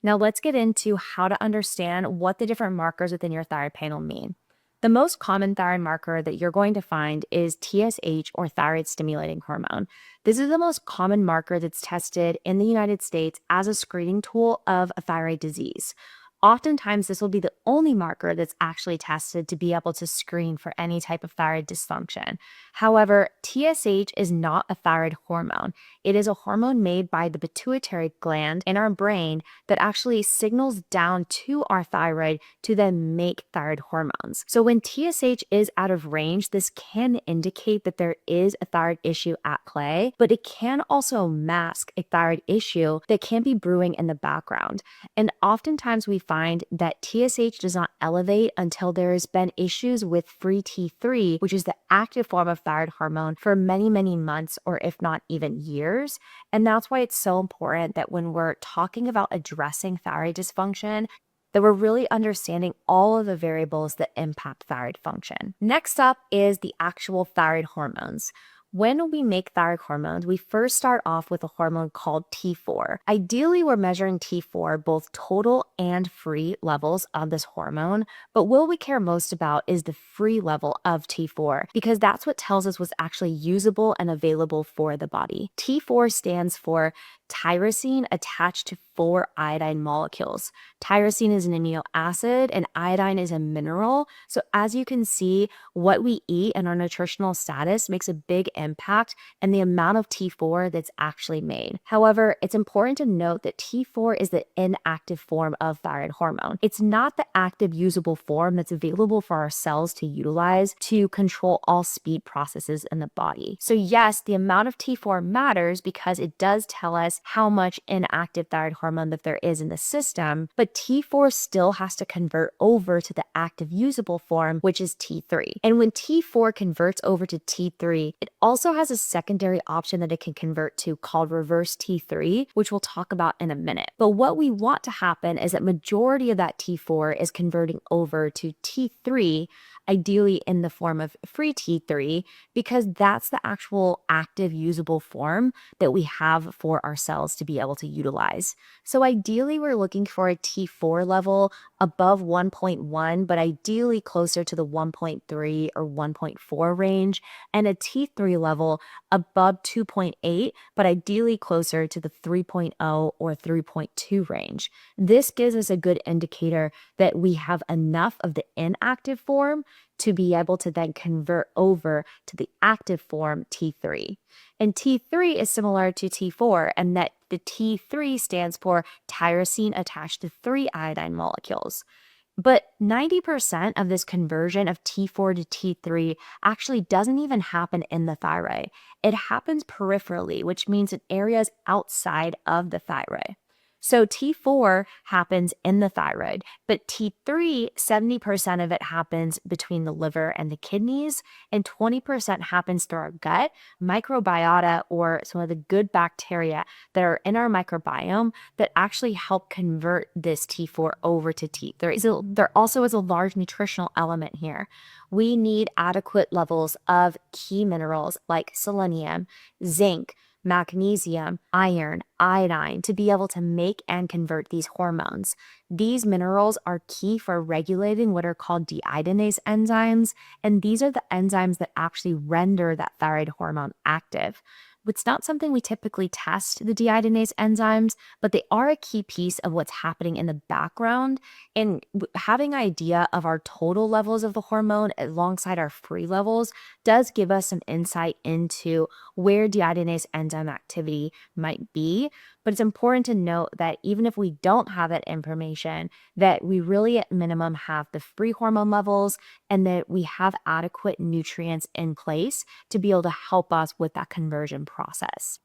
Now let's get into how to understand what the different markers within your thyroid panel mean. The most common thyroid marker that you're going to find is TSH, or thyroid stimulating hormone. This is the most common marker that's tested in the United States as a screening tool of a thyroid disease. Oftentimes, this will be the only marker that's actually tested to be able to screen for any type of thyroid dysfunction. However, TSH is not a thyroid hormone. It is a hormone made by the pituitary gland in our brain that actually signals down to our thyroid to then make thyroid hormones. So when TSH is out of range, this can indicate that there is a thyroid issue at play, but it can also mask a thyroid issue that can be brewing in the background. And oftentimes we find that TSH does not elevate until there's been issues with free T3, which is the active form of thyroid hormone, for many, many months, or if not even years. And that's why it's so important that when we're talking about addressing thyroid dysfunction, that we're really understanding all of the variables that impact thyroid function. Next up is the actual thyroid hormones. When we make thyroid hormones, we first start off with a hormone called T4. Ideally, we're measuring T4, both total and free levels of this hormone, but what we care most about is the free level of T4, because that's what tells us what's actually usable and available for the body. T4 stands for tyrosine attached to 4 iodine molecules. Tyrosine is an amino acid and iodine is a mineral. So as you can see, what we eat and our nutritional status makes a big impact in the amount of T4 that's actually made. However, it's important to note that T4 is the inactive form of thyroid hormone. It's not the active usable form that's available for our cells to utilize to control all speed processes in the body. So yes, the amount of T4 matters because it does tell us how much inactive thyroid hormone that there is in the system, but T4 still has to convert over to the active usable form, which is T3. And when T4 converts over to T3, it also has a secondary option that it can convert to called reverse T3, which we'll talk about in a minute. But what we want to happen is that majority of that T4 is converting over to T3, ideally in the form of free T3, because that's the actual active usable form that we have for our cells to be able to utilize. So ideally, we're looking for a T4 level above 1.1, but ideally closer to the 1.3 or 1.4 range, and a T3 level above 2.8, but ideally closer to the 3.0 or 3.2 range. This gives us a good indicator that we have enough of the inactive form to be able to then convert over to the active form T3. And T3 is similar to T4, and that the T3 stands for tyrosine attached to 3 iodine molecules. But 90% of this conversion of T4 to T3 actually doesn't even happen in the thyroid. It happens peripherally, which means in areas outside of the thyroid. So T4 happens in the thyroid, but T3, 70% of it happens between the liver and the kidneys, and 20% happens through our gut, microbiota, or some of the good bacteria that are in our microbiome that actually help convert this T4 over to T3. So there also is a large nutritional element here. We need adequate levels of key minerals like selenium, zinc, magnesium, iron, iodine to be able to make and convert these hormones. These minerals are key for regulating what are called deiodinase enzymes, and these are the enzymes that actually render that thyroid hormone active. It's not something we typically test, the deiodinase enzymes, but they are a key piece of what's happening in the background. And having an idea of our total levels of the hormone alongside our free levels does give us some insight into where deiodinase enzyme activity might be. But it's important to note that even if we don't have that information, that we really at minimum have the free hormone levels and that we have adequate nutrients in place to be able to help us with that conversion process.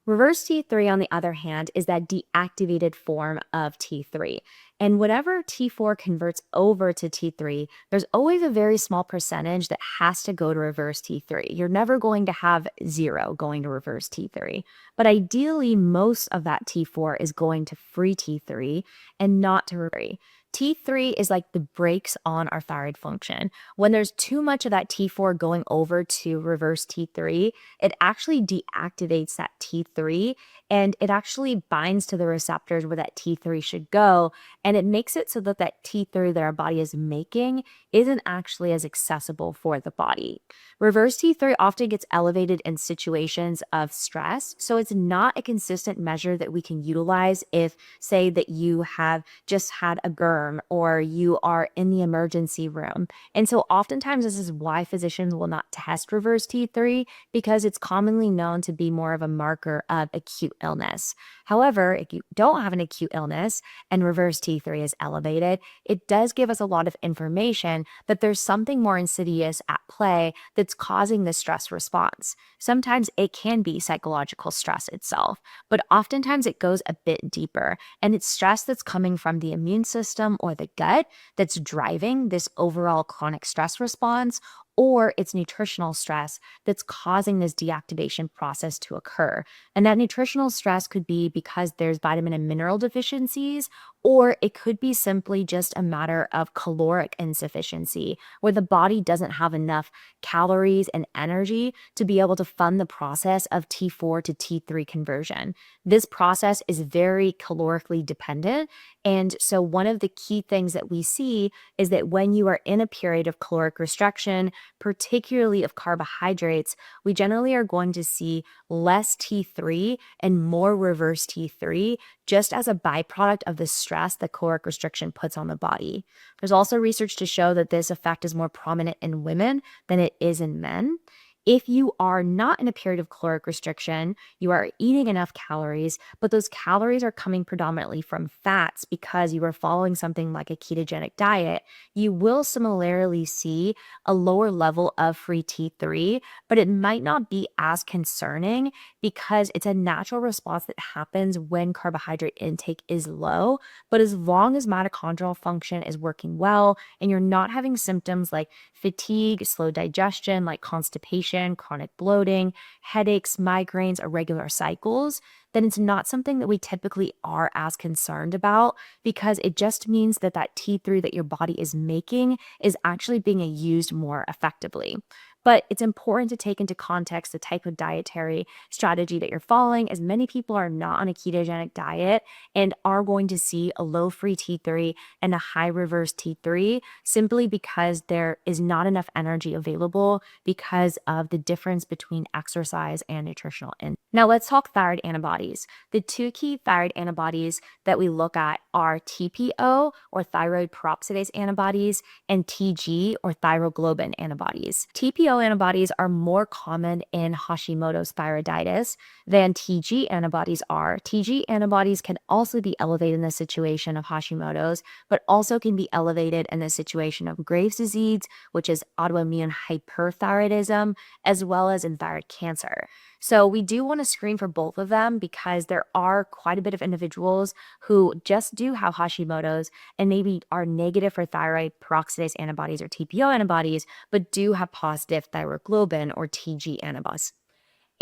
Reverse T3, on the other hand, is that deactivated form of T3. And whenever T4 converts over to T3, there's always a very small percentage that has to go to reverse T3. You're never going to have 0 going to reverse T3. But ideally, most of that T4 is going to free T3 and not to reverse. T3 is like the brakes on our thyroid function. When there's too much of that T4 going over to reverse T3, it actually deactivates that T3 and it actually binds to the receptors where that T3 should go, and it makes it so that that T3 that our body is making isn't actually as accessible for the body. Reverse T3 often gets elevated in situations of stress, so it's not a consistent measure that we can utilize if, say, that you have just had a burn or you are in the emergency room. And so oftentimes this is why physicians will not test reverse T3, because it's commonly known to be more of a marker of acute illness. However, if you don't have an acute illness and reverse T3 is elevated, it does give us a lot of information that there's something more insidious at play that's causing the stress response. Sometimes it can be psychological stress itself, but oftentimes it goes a bit deeper, and it's stress that's coming from the immune system or the gut that's driving this overall chronic stress response, or it's nutritional stress that's causing this deactivation process to occur. And that nutritional stress could be because there's vitamin and mineral deficiencies, or it could be simply just a matter of caloric insufficiency, where the body doesn't have enough calories and energy to be able to fund the process of T4 to T3 conversion. This process is very calorically dependent. And so, one of the key things that we see is that when you are in a period of caloric restriction, particularly of carbohydrates, we generally are going to see less T3 and more reverse T3 just as a byproduct of the stress that caloric restriction puts on the body. There's also research to show that this effect is more prominent in women than it is in men. If you are not in a period of caloric restriction, you are eating enough calories, but those calories are coming predominantly from fats because you are following something like a ketogenic diet, you will similarly see a lower level of free T3, but it might not be as concerning because it's a natural response that happens when carbohydrate intake is low. But as long as mitochondrial function is working well and you're not having symptoms like fatigue, slow digestion, like constipation, chronic bloating, headaches, migraines, irregular cycles, then it's not something that we typically are as concerned about, because it just means that that T3 that your body is making is actually being used more effectively. But it's important to take into context the type of dietary strategy that you're following, as many people are not on a ketogenic diet and are going to see a low free T3 and a high reverse T3 simply because there is not enough energy available because of the difference between exercise and nutritional intake. Now let's talk thyroid antibodies. The two key thyroid antibodies that we look at are TPO, or thyroid peroxidase antibodies, and TG, or thyroglobin antibodies. TPO antibodies are more common in Hashimoto's thyroiditis than TG antibodies are. TG antibodies can also be elevated in the situation of Hashimoto's, but also can be elevated in the situation of Graves' disease, which is autoimmune hyperthyroidism, as well as in thyroid cancer. So we do want to screen for both of them because there are quite a bit of individuals who just do have Hashimoto's and maybe are negative for thyroid peroxidase antibodies or TPO antibodies, but do have positive thyroglobin or TG antibodies.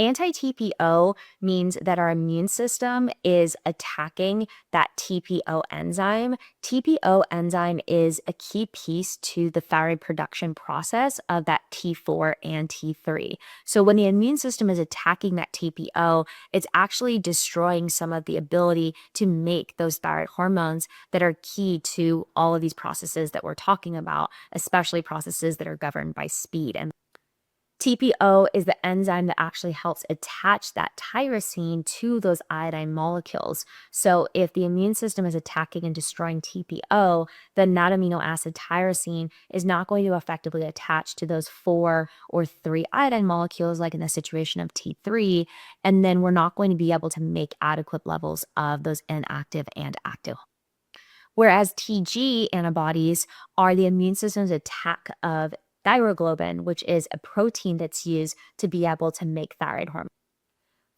Anti-TPO means that our immune system is attacking that TPO enzyme. TPO enzyme is a key piece to the thyroid production process of that T4 and T3. So when the immune system is attacking that TPO, it's actually destroying some of the ability to make those thyroid hormones that are key to all of these processes that we're talking about, especially processes that are governed by speed. And TPO is the enzyme that actually helps attach that tyrosine to those iodine molecules. So if the immune system is attacking and destroying TPO, then that amino acid tyrosine is not going to effectively attach to those 4 or 3 iodine molecules, like in the situation of T3, and then we're not going to be able to make adequate levels of those inactive and active. Whereas TG antibodies are the immune system's attack of thyroglobin, which is a protein that's used to be able to make thyroid hormone.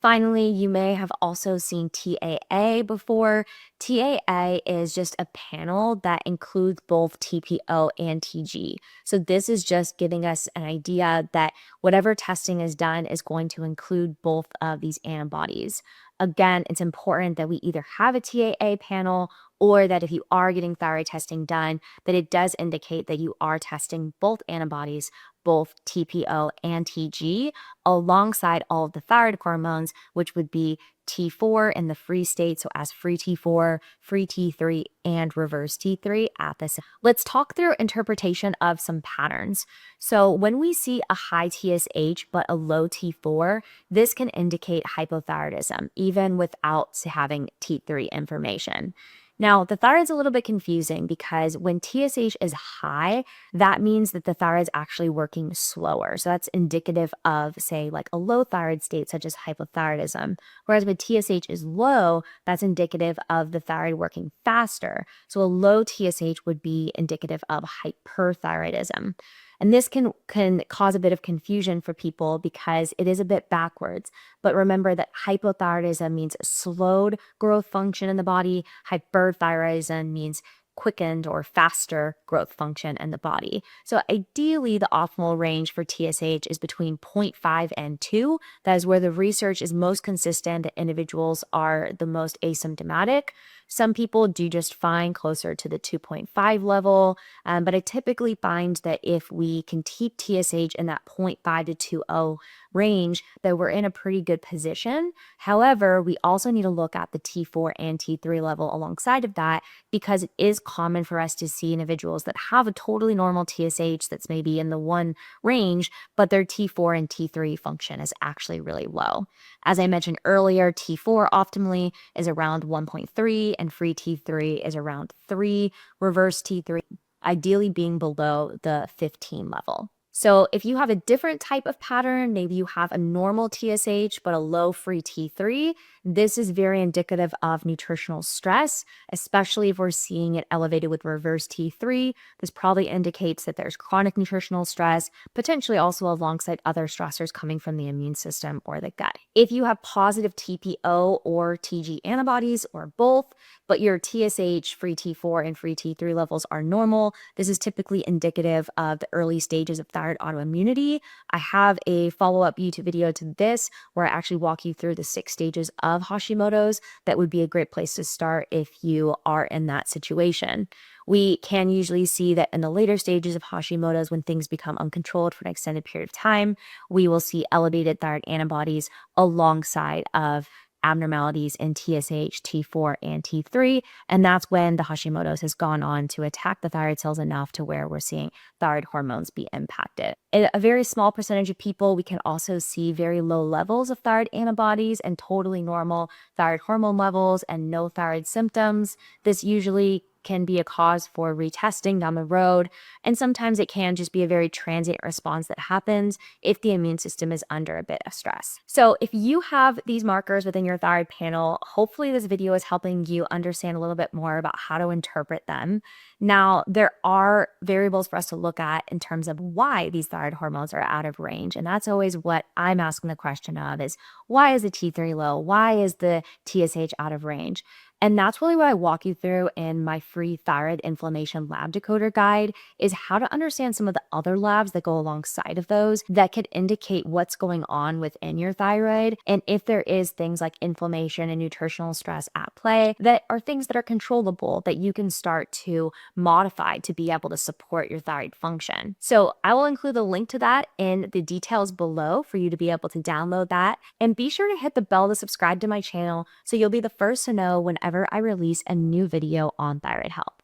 Finally, you may have also seen TAA before. TAA is just a panel that includes both TPO and TG. So this is just giving us an idea that whatever testing is done is going to include both of these antibodies. Again, it's important that we either have a TAA panel or that if you are getting thyroid testing done, that it does indicate that you are testing both antibodies, both TPO and TG, alongside all of the thyroid hormones, which would be T4 in the free state, so as free T4, free T3, and reverse T3 at this. Let's talk through interpretation of some patterns. So when we see a high TSH but a low T4, this can indicate hypothyroidism, even without having T3 information. Now, the thyroid's a little bit confusing because when TSH is high, that means that the thyroid's actually working slower. So that's indicative of, say, like a low thyroid state, such as hypothyroidism. Whereas when TSH is low, that's indicative of the thyroid working faster. So a low TSH would be indicative of hyperthyroidism. And this can cause a bit of confusion for people because it is a bit backwards. But remember that hypothyroidism means slowed growth function in the body. Hyperthyroidism means quickened or faster growth function in the body. So ideally, the optimal range for TSH is between 0.5 and 2. That is where the research is most consistent that individuals are the most asymptomatic. Some people do just fine closer to the 2.5 level, but I typically find that if we can keep TSH in that 0.5 to 2.0 range, that we're in a pretty good position. However, we also need to look at the T4 and T3 level alongside of that because it is common for us to see individuals that have a totally normal TSH that's maybe in the 1 range, but their T4 and T3 function is actually really low. As I mentioned earlier, T4 optimally is around 1.3 and free T3 is around 3, reverse T3 ideally being below the 15 level. So if you have a different type of pattern, maybe you have a normal TSH but a low free T3, this is very indicative of nutritional stress, especially if we're seeing it elevated with reverse T3. This probably indicates that there's chronic nutritional stress, potentially also alongside other stressors coming from the immune system or the gut. If you have positive TPO or TG antibodies or both, but your TSH, free T4, and free T3 levels are normal, this is typically indicative of the early stages of thyroid autoimmunity. I have a follow-up YouTube video to this where I actually walk you through the 6 stages of Hashimoto's. That would be a great place to start if you are in that situation. We can usually see that in the later stages of Hashimoto's, when things become uncontrolled for an extended period of time, we will see elevated thyroid antibodies alongside of abnormalities in TSH, T4, and T3. And that's when the Hashimoto's has gone on to attack the thyroid cells enough to where we're seeing thyroid hormones be impacted. In a very small percentage of people, we can also see very low levels of thyroid antibodies and totally normal thyroid hormone levels and no thyroid symptoms. This usually can be a cause for retesting down the road. And sometimes it can just be a very transient response that happens if the immune system is under a bit of stress. So if you have these markers within your thyroid panel, hopefully this video is helping you understand a little bit more about how to interpret them. Now, there are variables for us to look at in terms of why these thyroid hormones are out of range. And that's always what I'm asking the question of is, why is the T3 low? Why is the TSH out of range? And that's really what I walk you through in my free thyroid inflammation lab decoder guide is how to understand some of the other labs that go alongside of those that could indicate what's going on within your thyroid. And if there is things like inflammation and nutritional stress at play that are things that are controllable that you can start to modify to be able to support your thyroid function. So I will include the link to that in the details below for you to be able to download that. And be sure to hit the bell to subscribe to my channel so you'll be the first to know whenever I release a new video on thyroid health.